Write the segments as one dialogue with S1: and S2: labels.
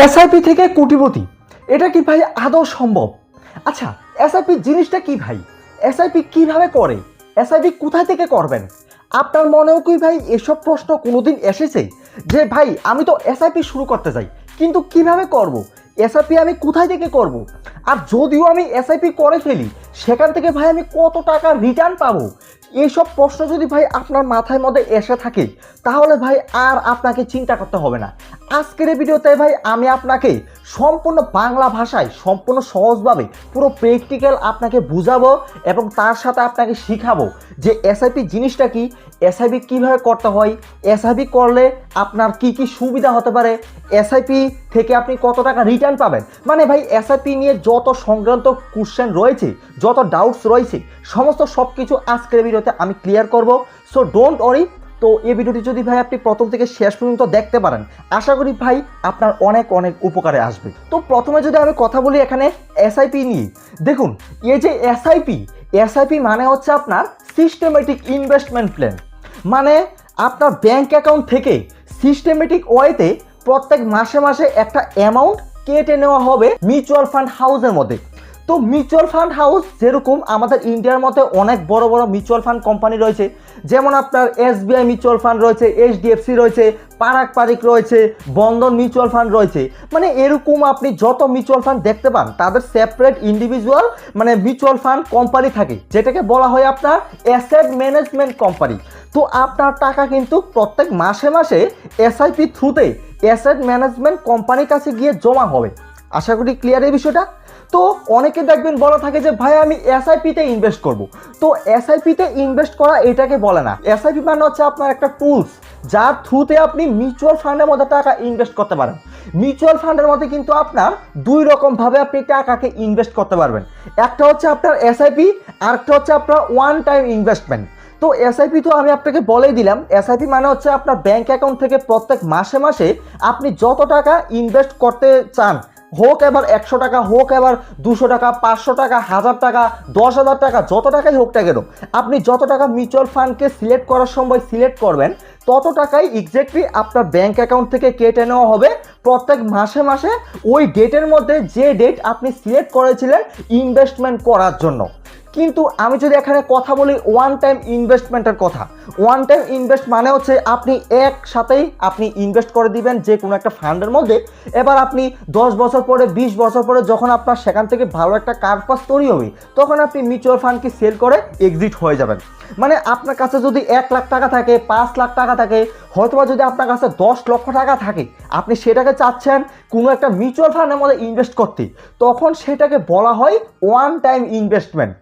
S1: SIP থেকে কোটিপতি, এটা কি ভাই আদৌ সম্ভব? আচ্ছা, এসআইপি জিনিসটা কি ভাই? এসআইপি কিভাবে করে? এসআইপি কোথায় থেকে করবেন? আপনার মনেও কি ভাই এসব প্রশ্ন কোনোদিন এসেছে যে ভাই আমি তো এসআইপি শুরু করতে চাই, কিন্তু কিভাবে করব? এসআইপি আমি কোথায় থেকে করব? আর যদিও আমি এসআইপি করে ফেলি, সেখান থেকে ভাই আমি কত টাকা রিটার্ন পাবো? এইসব প্রশ্ন যদি ভাই আপনার মাথার মধ্যে এসে থাকে, তাহলে ভাই আর আপনাকে চিন্তা করতে হবে না। আজকের এই ভিডিওতে ভাই আমি আপনাকে সম্পূর্ণ বাংলা ভাষায় সম্পূর্ণ সহজভাবে পুরো প্র্যাকটিক্যাল আপনাকে বুঝাবো এবং তার সাথে আপনাকে শিখাবো যে এসআইপি জিনিসটা কি, এসআইপি কীভাবে করতে হয়, এসআইপি করলে আপনার কি কি সুবিধা হতে পারে, এসআইপি থেকে আপনি কত টাকা রিটার্ন পাবেন। মানে ভাই এসআইপি নিয়ে যত সংক্রান্ত কোশ্চেন রয়েছে, যত ডাউটস রয়েছে, সমস্ত সব কিছু আজকের ভিডিওতে আমি ক্লিয়ার করব। So don't worry. তো এই ভিডিওটি যদি ভাই আপনি প্রথম থেকে শেষ পর্যন্ত দেখতে পারেন, আশা করি ভাই আপনার অনেক অনেক উপকারে আসবে। তো প্রথমে যদি আমি কথা বলি এখানে এসআইপি নিয়ে, দেখুন এই যে এসআইপি মানে হচ্ছে আপনার সিস্টেমেটিক ইনভেস্টমেন্ট প্ল্যান। মানে আপনার ব্যাংক অ্যাকাউন্ট থেকে সিস্টেমেটিক ওয়েতে প্রত্যেক মাসে মাসে একটা অ্যামাউন্ট কেটে নেওয়া হবে মিউচুয়াল ফান্ড হাউসের মধ্যে। তো মিউচুয়াল ফান্ড হাউস যেরকম আমাদের ইন্ডিয়ার মধ্যে অনেক বড় বড় মিউচুয়াল ফান্ড কোম্পানি রয়েছে, যেমন আপনার এসবিআই মিউচুয়াল ফান্ড রয়েছে, এইচডিএফসি রয়েছে, পারাক পারিক রয়েছে, বন্ধন মিউচুয়াল ফান্ড রয়েছে। মানে এরকম আপনি যত মিউচুয়াল ফান্ড দেখতে পান, তাদের সেপারেট ইন্ডিভিজুয়াল মানে মিউচুয়াল ফান্ড কোম্পানি থাকে, যেটাকে বলা হয় আপনার অ্যাসেট ম্যানেজমেন্ট কোম্পানি। তো আপনার টাকা কিন্তু প্রত্যেক মাসে মাসে এসআইপি থ্রুতে অ্যাসেট ম্যানেজমেন্ট কোম্পানির কাছে গিয়ে জমা হবে। আশা করি ক্লিয়ার এই বিষয়টা। তো অনেকে দেখবেন বলা থাকে যে ভাই আমি এসআইপিতে ইনভেস্ট করব। তো এসআইপিতে ইনভেস্ট করা এটাকে বলে না। এসআইপি মানে হচ্ছে আপনার একটা টুলস, যার থ্রুতে আপনি মিউচুয়াল ফান্ডের মধ্যে টাকা ইনভেস্ট করতে পারেন। মিউচুয়াল ফান্ডের মধ্যে কিন্তু আপনার দুই রকমভাবে আপনি টাকাকে ইনভেস্ট করতে পারবেন। একটা হচ্ছে আপনার এসআইপি, আর একটা হচ্ছে আপনার ওয়ান টাইম ইনভেস্টমেন্ট। তো এসআইপি তো আমি আপনাকে বলেই দিলাম, এসআইপি মানে হচ্ছে আপনার ব্যাংক অ্যাকাউন্ট থেকে প্রত্যেক মাসে মাসে আপনি যত টাকা ইনভেস্ট করতে চান, হোক এবার 100 টাকা, হোক এবার 200 টাকা, 500 টাকা, 1000 টাকা, 10,000 টাকা, যত টাকাই হোক না কেন, আপনি যত টাকা মিউচুয়াল ফান্ডকে সিলেক্ট করার সময় সিলেক্ট করবেন, তত টাকাই এক্স্যাক্টলি আপনার ব্যাংক অ্যাকাউন্ট থেকে কেটে নেওয়া হবে প্রত্যেক মাসে মাসে ওই ডেটের মধ্যে, যে ডেট আপনি সিলেক্ট করেছিলেন ইনভেস্টমেন্ট করার জন্য। কিন্তু আমি যদি এখানে কথা বলি ওয়ান টাইম ইনভেস্টমেন্টের কথা, ওয়ান টাইম ইনভেস্ট মানে হচ্ছে আপনি একসাথেই আপনি ইনভেস্ট করে দিবেন যে কোনো একটা ফান্ডের মধ্যে। এবার আপনি 10 বছর পরে, 20 বছর পরে যখন আপনার সেখান থেকে ভালো একটা কার্পাস তৈরি হবে, তখন আপনি মিউচুয়াল ফান্ডকে সেল করে এক্সিট হয়ে যাবেন। মানে আপনার কাছে যদি 1 লাখ টাকা থাকে, 5 লাখ টাকা থাকে, হয়তোবা যদি আপনার কাছে 10 লক্ষ টাকা থাকে, আপনি সেটাকে চাচ্ছেন কোনো একটা মিউচুয়াল ফান্ডের মধ্যে ইনভেস্ট করতে, তখন সেটাকে বলা হয় one time investment.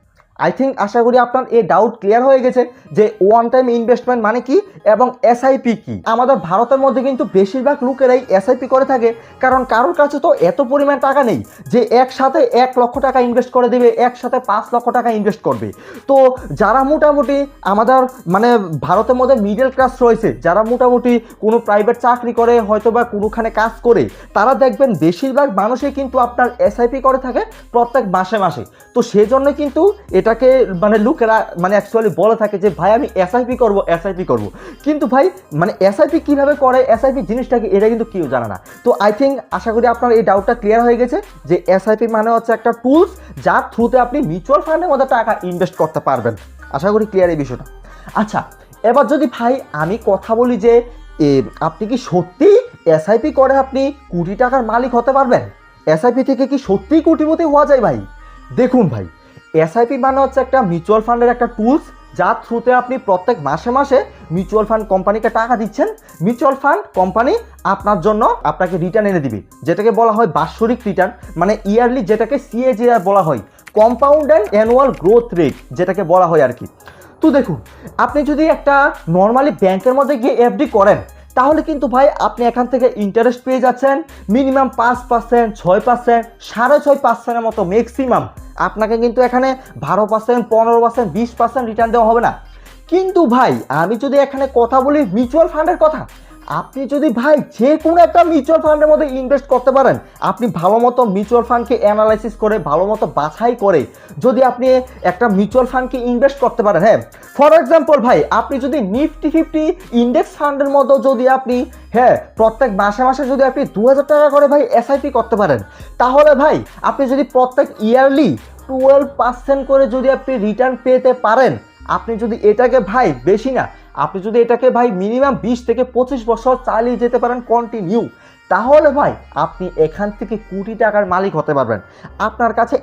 S1: I think আশা করি আপনার এই ডাউট ক্লিয়ার হয়ে গেছে যে ওয়ান টাইম ইনভেস্টমেন্ট মানে কি এবং এসআইপি কি। আমাদের ভারতের মধ্যে কিন্তু বেশিরভাগ লোকেরাই এসআইপি করে থাকে, কারণ কারোর কাছে তো এত পরিমাণ টাকা নেই যে একসাথে 1 লক্ষ টাকা ইনভেস্ট করে দেবে, একসাথে 5 লক্ষ টাকা ইনভেস্ট করবে। তো যারা মোটামুটি আমাদের মানে ভারতের মধ্যে মিডল ক্লাস রয়েছে, যারা মোটামুটি কোনো প্রাইভেট চাকরি করে, হয়তো বা কোনোখানে কাজ করে, তারা দেখবেন বেশিরভাগ মানুষই কিন্তু আপনার এসআইপি করে থাকে প্রত্যেক মাসে মাসে। তো সেজন্য কিন্তু এটাকে মানে লোকেরা মানে অ্যাকচুয়ালি বলে থাকে যে ভাই আমি এসআইপি করব, এসআইপি করব। কিন্তু ভাই মানে এসআইপি কিভাবে করে, এসআইপি জিনিসটা কি, এটা কিন্তু কেউ জানে না। তো আই থিঙ্ক আশা করি আপনার এই ডাউটটা ক্লিয়ার হয়ে গেছে যে এসআইপি মানে হচ্ছে একটা টুলস, যার থ্রুতে আপনি মিউচুয়াল ফান্ডের মধ্যে টাকা ইনভেস্ট করতে পারবেন। আশা করি ক্লিয়ার এই বিষয়টা। আচ্ছা, এবার যদি ভাই আমি কথা বলি যে আপনি কি সত্যি এসআইপি করে আপনি কোটি টাকার মালিক হতে পারবেন? এসআইপি থেকে কি সত্যিই কোটিপতি হওয়া যায় ভাই? দেখুন ভাই, এসআইপি মানে হচ্ছে একটা মিউচুয়াল ফান্ডের একটা টুলস, যার থ্রুতে আপনি প্রত্যেক মাসে মাসে মিউচুয়াল ফান্ড কোম্পানিকে টাকা দিচ্ছেন। মিউচুয়াল ফান্ড কোম্পানি আপনার জন্য আপনাকে রিটার্ন এনে দিবে, যেটাকে বলা হয় বাৎসরিক রিটার্ন, মানে ইয়ারলি, যেটাকে সিএজিআর বলা হয়, compound and annual growth rate যেটাকে বলা হয় আর কি। তো দেখুন, আপনি যদি একটা নর্মালি ব্যাংকের মধ্যে গিয়ে এফডি করেন, তাহলে কিন্তু ভাই আপনি এখান থেকে ইন্টারেস্ট পেয়ে যাচ্ছেন মিনিমাম 5%, 6%, 6.5%-এর মতো ম্যাক্সিমাম। আপনাকে কিন্তু এখানে 12%, 15%, 20% রিটার্ন দেওয়া হবে না। কিন্তু ভাই আমি যদি এখানে কথা বলি মিউচুয়াল ফান্ডের কথা, আপনি যদি ভাই যে কোনো একটা মিউচুয়াল ফান্ডের মধ্যে ইনভেস্ট করতে পারেন, আপনি ভালো মতো মিউচুয়াল ফান্ডকে অ্যানালাইসিস করে ভালো মতো বাছাই করে যদি আপনি একটা মিউচুয়াল ফান্ডকে ইনভেস্ট করতে পারেন, হ্যাঁ ফর এক্সাম্পল ভাই আপনি যদি নিফটি 50 ইন্ডেক্স ফান্ডের মতো যদি আপনি হ্যাঁ প্রত্যেক মাসে মাসে যদি আপনি 2000 টাকা করে ভাই এসআইপি করতে পারেন, তাহলে ভাই আপনি যদি প্রত্যেক ইয়ারলি 12% করে যদি আপনি রিটার্ন পেতে পারেন, আপনি যদি এটাকে ভাই বেশি না, আপনি যদি এটাকে ভাই মিনিমাম 20 থেকে 25 বছর চালিয়ে যেতে পারেন কন্টিনিউ, তাহলে ভাই আপনি এখান থেকে কোটি টাকার মালিক হতে পারবেন। আপনার কাছে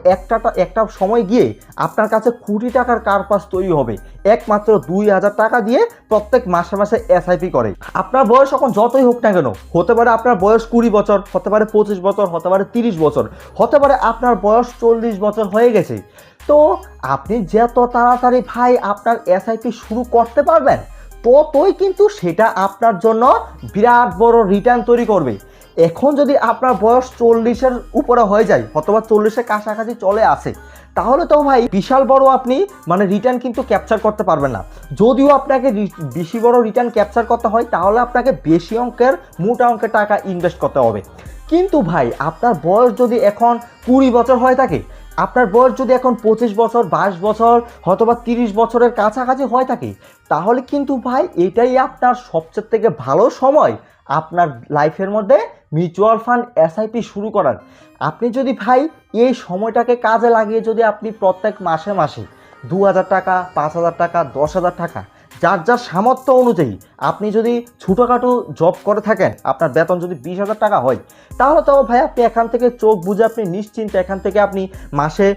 S1: একটা সময় গিয়ে আপনার কাছে কোটি টাকার কার্পাস তৈরি হবে একমাত্র 2000 টাকা দিয়ে প্রত্যেক মাসে মাসে এসআইপি করে। আপনার বয়স এখন যতই হোক না কেন, হতে পারে আপনার বয়স 20 বছর, হতে পারে 25 বছর, হতে পারে 30 বছর, হতে পারে আপনার বয়স 40 বছর হয়ে গেছে, তো আপনি যত তাড়াতাড়ি ভাই আপনার এসআইপি শুরু করতে পারবেন ততই কিন্তু সেটা আপনার জন্য বিরাট বড় রিটার্ন তৈরি করবে। এখন যদি আপনার বয়স 40-এর উপরে হয়ে যায় অথবা 40-এর কাছাকাছি চলে আসে, তাহলে তো ভাই বিশাল বড় আপনি মানে রিটার্ন কিন্তু ক্যাপচার করতে পারবেন না। যদিও আপনাকে বেশি বড় রিটার্ন ক্যাপচার করতে হয় তাহলে আপনাকে বেশি অঙ্কের মোটা অঙ্কের টাকা ইনভেস্ট করতে হবে। কিন্তু ভাই আপনার বয়স যদি এখন 20 বছর হয়ে থাকে, আপনার বয়স যদি এখন 25 বছর, 22 বছর অথবা 30 বছরের কাছাকাছি হয়ে থাকে, তাহলে কিন্তু ভাই এটাই আপনার সবচেয়ে থেকে ভালো সময় আপনার লাইফের মধ্যে মিউচুয়াল ফান্ড এসআইপি শুরু করার। আপনি যদি ভাই এই সময়টাকে কাজে লাগিয়ে যদি আপনি প্রত্যেক মাসে মাসে 2000 টাকা, 5000 টাকা, 10,000 টাকা যার যার সামর্থ্য অনুযায়ী আপনি যদি ছোটোখাটো জব করে থাকেন, আপনার বেতন যদি 20,000 টাকা হয়, তাহলে তো ভাই আপনি এখান থেকে চোখ বুঝে আপনি নিশ্চিন্তে এখান থেকে আপনি মাসে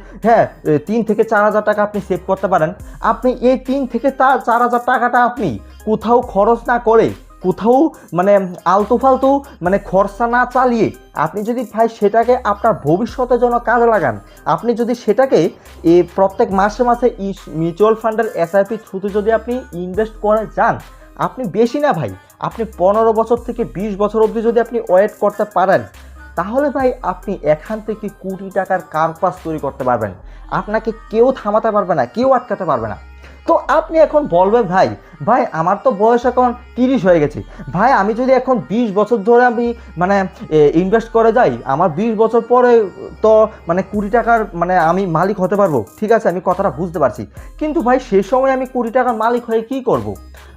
S1: 3 থেকে 4,000 টাকা আপনি সেভ করতে পারেন। আপনি এই 3 থেকে 4,000 টাকাটা আপনি কোথাও খরচ না করে, কোথাও মানে আলতু ফালতু মানে খরচা না চালিয়ে আপনি যদি ভাই সেটাকে আপনার ভবিষ্যতের জন্য কাজে লাগান, আপনি যদি সেটাকে প্রত্যেক মাসে মাসে মিউচুয়াল ফান্ডের এসআইপি থ্রুতে যদি আপনি ইনভেস্ট করে যান, আপনি বেশি না ভাই আপনি 15 বছর থেকে 20 বছর অবধি যদি আপনি ওয়েট করতে পারেন, তাহলে ভাই আপনি এখান থেকে কোটি টাকার কার্পাস তৈরি করতে পারবেন। আপনাকে কেউ থামাতে পারবে না, কেউ আটকাতে পারবে না। তো আপনি এখন বলবেন ভাই ভাই আমার তো বয়স এখন 30 হয়ে গেছে, ভাই আমি যদি এখন 20 বছর ধরে আমি মানে ইনভেস্ট করে যাই, আমার 20 বছর পরে তো মানে কোটি টাকার মানে আমি মালিক হতে পারবো। ঠিক আছে, আমি কথাটা বুঝতে পারছি, কিন্তু ভাই সে সময় আমি কোটি টাকার মালিক হয়ে কি করব?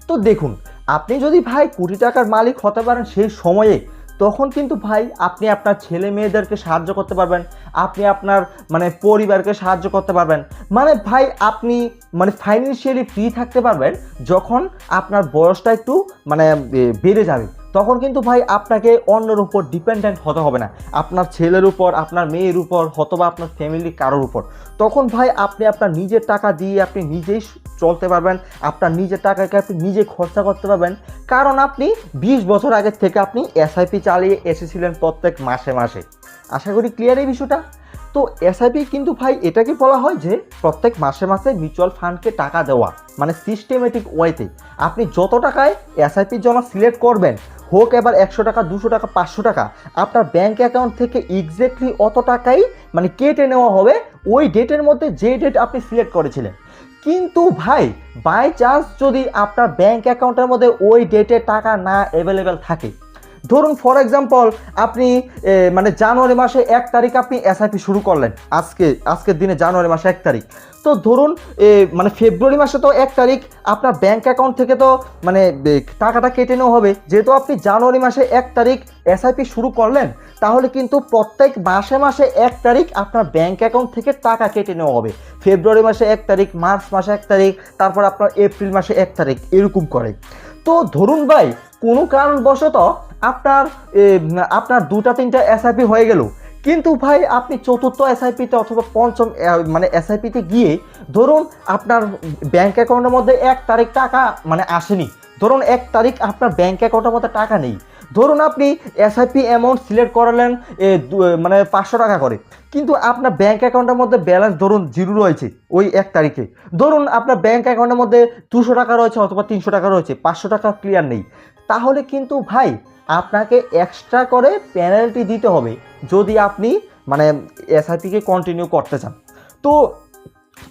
S1: তো দেখুন, আপনি যদি ভাই কোটি টাকার মালিক হতে পারেন সেই সময়ে, তখন কিন্তু ভাই আপনি আপনার ছেলে মেয়েদেরকে সাহায্য করতে পারবেন, আপনি আপনার মানে পরিবারকে সাহায্য করতে পারবেন, মানে ভাই আপনি মানে ফাইন্যান্সিয়ালি ফ্রি থাকতে পারবেন। যখন আপনার বয়সটা একটু মানে বেড়ে যাবে, তখন কিন্তু ভাই আপনাকে অন্যের উপর ডিপেন্ডেন্ট হতে হবে না, আপনার ছেলের উপর, আপনার মেয়ের উপর অথবা আপনার ফ্যামিলি কারোর উপর। তখন ভাই আপনি আপনার নিজের টাকা দিয়ে আপনি নিজেই চলতে পারবেন, আপনার নিজের টাকাকে আপনি নিজে খরচা করতে পারবেন, কারণ আপনি 20 বছর আগের থেকে আপনি এসআইপি চালিয়ে এসেছিলেন প্রত্যেক মাসে মাসে। আশা করি ক্লিয়ার এই বিষয়টা। তো এসআইপি কিন্তু ভাই এটাকে বলা হয় যে প্রত্যেক মাসে মাসে মিউচুয়াল ফান্ডকে টাকা দেওয়া, মানে সিস্টেমেটিক ওয়েতে আপনি যত টাকায় এসআইপির জন্য সিলেক্ট করবেন, হোক এবার 100 টাকা, 200 টাকা, 500 টাকা, আপনার ব্যাঙ্ক অ্যাকাউন্ট থেকে এক্স্যাক্টলি অত টাকাই মানে কেটে নেওয়া হবে ওই ডেটের মধ্যে যে ডেট আপনি সিলেক্ট করেছিলেন। কিন্তু ভাই বাই চান্স যদি আপনার ব্যাঙ্ক অ্যাকাউন্টের মধ্যে ওই ডেটে টাকা না অ্যাভেলেবেল থাকে, ধরুন ফর এক্সাম্পল আপনি মানে জানুয়ারি মাসে 1 তারিখ আপনি এসআইপি শুরু করলেন, আজকের দিনে জানুয়ারি মাসে 1 তারিখ, তো ধরুন মানে ফেব্রুয়ারি মাসে তো 1 তারিখ আপনার ব্যাঙ্ক অ্যাকাউন্ট থেকে তো মানে টাকাটা কেটে নেওয়া হবে। যেহেতু আপনি জানুয়ারি মাসে 1 তারিখ এসআইপি শুরু করলেন, তাহলে কিন্তু প্রত্যেক মাসে মাসে 1 তারিখ আপনার ব্যাঙ্ক অ্যাকাউন্ট থেকে টাকা কেটে নেওয়া হবে। ফেব্রুয়ারি মাসে 1 তারিখ, মার্চ মাসে 1 তারিখ, তারপর আপনার এপ্রিল মাসে 1 তারিখ, এরকম করে। তো ধরুন ভাই কোনো কারণবশত আপনার 2-3টা এসআইপি হয়ে গেল, কিন্তু ভাই আপনি চতুর্থ এসআইপিতে অথবা পঞ্চম মানে এসআইপিতে গিয়ে ধরুন আপনার ব্যাঙ্ক অ্যাকাউন্টের মধ্যে 1 তারিখ টাকা মানে আসেনি, ধরুন 1 তারিখ আপনার ব্যাঙ্ক অ্যাকাউন্টের মধ্যে টাকা নেই, ধরুন আপনি এসআইপি অ্যামাউন্ট সিলেক্ট করালেন মানে 500 টাকা করে, কিন্তু আপনার ব্যাঙ্ক অ্যাকাউন্টের মধ্যে ব্যালেন্স ধরুন 0 রয়েছে ওই 1 তারিখে, ধরুন আপনার ব্যাঙ্ক অ্যাকাউন্টের মধ্যে 200 টাকা রয়েছে অথবা 300 টাকা রয়েছে, 500 টাকা ক্লিয়ার নেই, তাহলে কিন্তু ভাই আপনাকে এক্সট্রা করে পেনাল্টি দিতে হবে যদি আপনি মানে এসআইপিকে কন্টিনিউ করতে চান। তো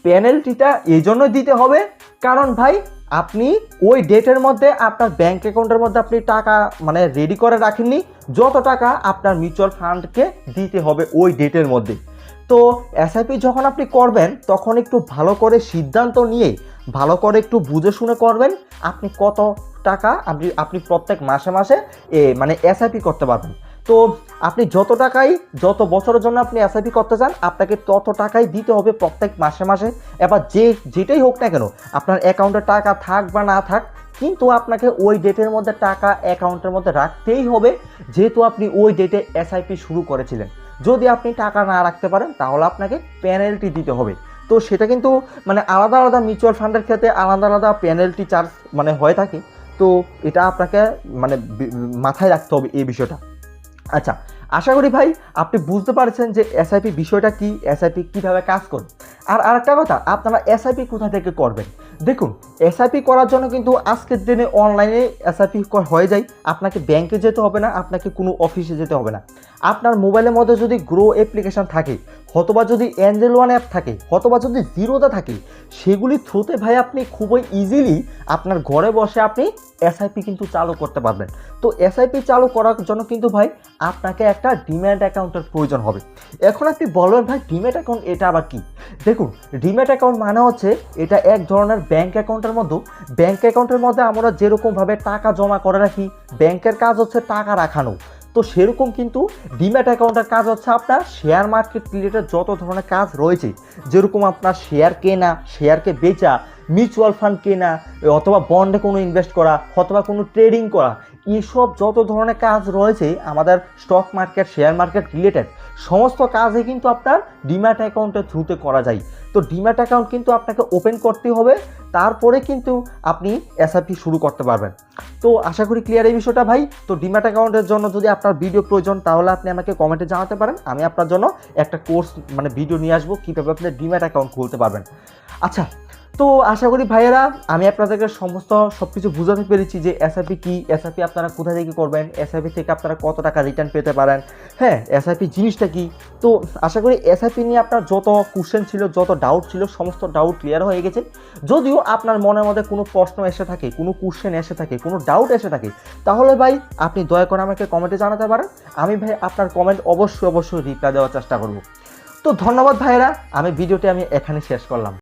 S1: পেনাল্টিটা এই জন্যই দিতে হবে কারণ ভাই আপনি ওই ডেটের মধ্যে আপনার ব্যাংক অ্যাকাউন্টের মধ্যে আপনি টাকা মানে রেডি করে রাখেননি, যত টাকা আপনার মিউচুয়াল ফান্ডকে দিতে হবে ওই ডেটের মধ্যে। তো এসআইপি যখন আপনি করবেন তখন একটু ভালো করে সিদ্ধান্ত নিয়ে ভালো করে একটু বুঝে শুনে করবেন আপনি কত টাকা আপনি প্রত্যেক মাসে মাসে মানে এসআইপি করতে পারবেন। তো আপনি যত টাকাই যত বছরের জন্য আপনি এসআইপি করতে চান আপনাকে তত টাকাই দিতে হবে প্রত্যেক মাসে মাসে। এবার যেটাই হোক না কেন আপনার অ্যাকাউন্টে টাকা থাক বা না থাক, কিন্তু আপনাকে ওই ডেটের মধ্যে টাকা অ্যাকাউন্টের মধ্যে রাখতেই হবে, যেহেতু আপনি ওই ডেটে এসআইপি শুরু করেছিলেন। যদি আপনি টাকা না রাখতে পারেন তাহলে আপনাকে পেনাল্টি দিতে হবে। তো সেটা কিন্তু মানে আলাদা আলাদা মিউচুয়াল ফান্ডের ক্ষেত্রে আলাদা আলাদা পেনাল্টি চার্জ মানে হয়ে থাকে। তো এটা আপনাকে মানে মাথায় রাখতে হবে এই বিষয়টা। আচ্ছা, আশা করি ভাই আপনি বুঝতে পারছেন যে এসআইপি বিষয়টা কি, এসআইপি কীভাবে কাজ করে। আর আরেকটা কথা, আপনারা এসআইপি কোথা থেকে করবেন? দেখুন, এসআইপি করার জন্য কিন্তু আজকের দিনে অনলাইনে এসআইপি হয়ে যায়। আপনাকে ব্যাংকে যেতে হবে না, আপনাকে কোনো অফিসে যেতে হবে না। আপনার মোবাইলের মধ্যে যদি গ্রো অ্যাপ্লিকেশন থাকে, অথবা যদি এঞ্জেল ওয়ান অ্যাপ থাকে, অথবা যদি জিরোদা থাকে, সেগুলি থ্রুতে ভাই আপনি খুবই ইজিলি আপনার ঘরে বসে আপনি এসআইপি কিন্তু চালু করতে পারবেন। তো এসআইপি চালু করার জন্য কিন্তু ভাই আপনাকে একটা ডিম্যাট অ্যাকাউন্টের প্রয়োজন হবে। এখন আপনি বলবেন ভাই ডিম্যাট অ্যাকাউন্ট এটা আবার কি? দেখুন, ডিম্যাট অ্যাকাউন্ট মানে হচ্ছে এটা এক ধরনের ব্যাংক অ্যাকাউন্টের মধ্যে। ব্যাংক অ্যাকাউন্টের মধ্যে আমরা যেরকমভাবে টাকা জমা করে রাখি, ব্যাংকের কাজ হচ্ছে টাকা রাখানো। তো সেরকম কিন্তু ডিম্যাট অ্যাকাউন্টের কাজ হচ্ছে আপনার শেয়ার মার্কেট রিলেটেড যত ধরনের কাজ রয়েছে, যেরকম আপনার শেয়ার কেনা, শেয়ারকে বেচা, মিউচুয়াল ফান্ড কেনা, অথবা বন্ডে কোনো ইনভেস্ট করা, অথবা কোনো ট্রেডিং করা, এইসব যত ধরনের কাজ রয়েছে আমাদের stock market share market related সমস্ত কাজই কিন্তু আপনার ডিম্যাট অ্যাকাউন্টের থ্রুতে করা যায়। তো ডিম্যাট অ্যাকাউন্ট কিন্তু আপনাকে ওপেন করতে হবে, তারপরে কিন্তু আপনি এসআইপি শুরু করতে পারবেন। তো আশা করি ক্লিয়ার এই বিষয়টা ভাই। তো ডিম্যাট অ্যাকাউন্টের জন্য যদি আপনার ভিডিও প্রয়োজন তাহলে আপনি আমাকে কমেন্টে জানাতে পারেন, আমি আপনার জন্য একটা কোর্স মানে ভিডিও নিয়ে আসবো কীভাবে আপনি ডিম্যাট অ্যাকাউন্ট খুলতে পারবেন। আচ্ছা, তো আশা করি ভাইয়েরা আমি আপনাদেরকে সব কিছু বুঝাতে পেরেছি যে এসআইপি কি, এসআইপি আপনারা কোথা থেকে করবেন, এসআইপি থেকে আপনারা কত টাকা রিটার্ন পেতে পারেন, হ্যাঁ এসআইপি জিনিসটা কি। তো আশা করি এসআইপি নিয়ে আপনার যত কোশ্চেন ছিল, যত ডাউট ছিল, সমস্ত ডাউট ক্লিয়ার হয়ে গেছে। যদিও আপনার মনের মধ্যে কোনো প্রশ্ন এসে থাকে, কোনো কোশ্চেন এসে থাকে, কোনো ডাউট এসে থাকে, তাহলে ভাই আপনি দয়া করে আমাকে কমেন্টে জানাতে পারেন। আমি ভাই আপনার কমেন্ট অবশ্যই রিপ্লাই দেওয়ার চেষ্টা করব। তো ধন্যবাদ ভাইয়েরা, ভিডিওটি আমি এখানে শেষ করলাম।